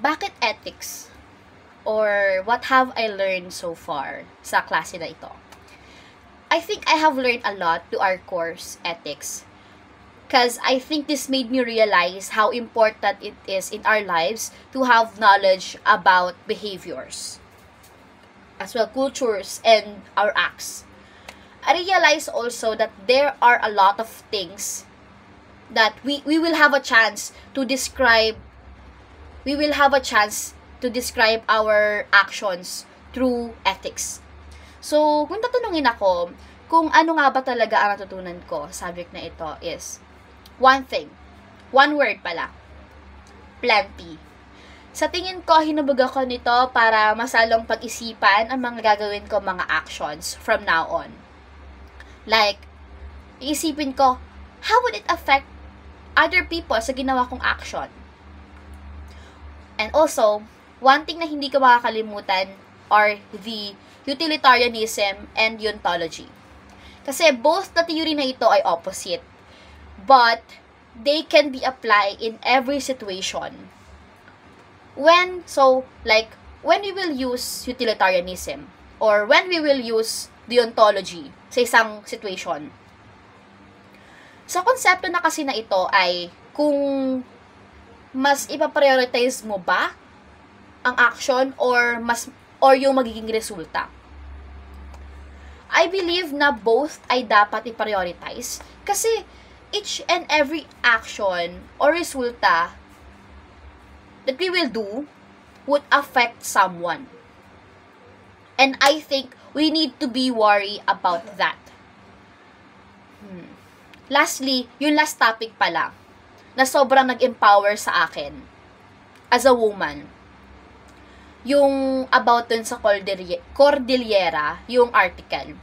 bakit ethics? Or what have I learned so far sa klase na ito? I think I have learned a lot to our course, ethics. Because I think this made me realize how important it is in our lives to have knowledge about behaviors, as well cultures and our acts. I realize also that there are a lot of things that we will have a chance to describe our actions through ethics. So, kung tatanungin ako, kung ano nga ba talaga ang natutunan ko sa subject na ito is, one word pala, plenty. Sa tingin ko, hinubog ako nito para masalong pag-isipan ang mga gagawin ko mga actions from now on. Like, iisipin ko, how would it affect other people sa ginawa kong action? And also, one thing na hindi ko makakalimutan are the utilitarianism and ontology. Kasi both the theory na ito ay opposite, but they can be applied in every situation. When we will use utilitarianism or when we will use the ontology sa isang situation. Sa konsepto na kasi na ito ay kung mas ipaprioritize mo ba ang action or yung magiging resulta. I believe na both ay dapat i-prioritize kasi each and every action or resulta that we will do would affect someone. And I think we need to be worried about that. Lastly, yung last topic pala, na sobrang nag-empower sa akin as a woman. Yung about dun sa Cordillera, yung article.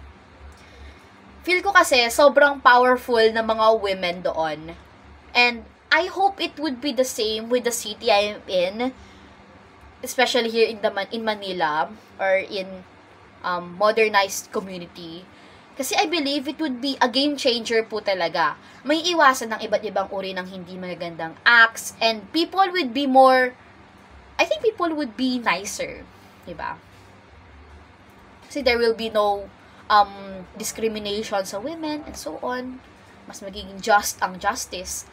Feel ko kasi sobrang powerful na mga women doon. And I hope it would be the same with the city I am in, especially here in Manila or in modernized community. Kasi I believe it would be a game changer po talaga. May iwasan ng iba't ibang uri ng hindi magagandang acts and people would be nicer. Diba? Kasi there will be no discrimination sa women and so on. Mas magiging just ang justice.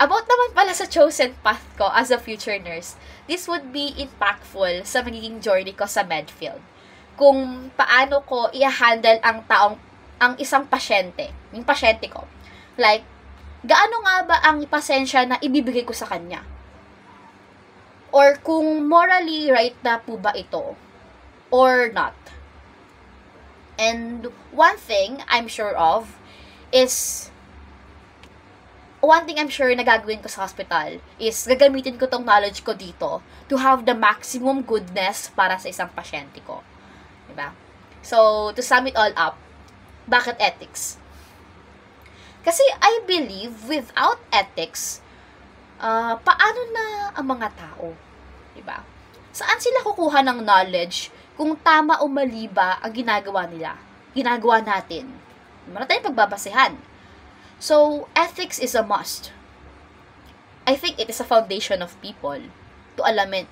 About naman pala sa chosen path ko as a future nurse, this would be impactful sa magiging journey ko sa medfield. Kung paano ko i-handle ang isang pasyente, yung pasyente ko. Like, gaano nga ba ang pasensya na ibibigay ko sa kanya? Or kung morally right na po ba ito? Or not? And one thing I'm sure na gagawin ko sa hospital is gagamitin ko tong knowledge ko dito to have the maximum goodness para sa isang pasyente ko. Diba? So, to sum it all up, bakit ethics? Kasi I believe without ethics, paano na ang mga tao? Diba? Saan sila kukuha ng knowledge kung tama o mali ba ang ginagawa nila? Ginagawa natin? Meron tayong pagbabasehan. So, ethics is a must. I think it is a foundation of people to alamin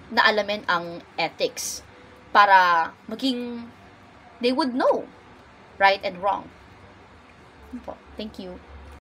ang ethics para they would know right and wrong. Thank you.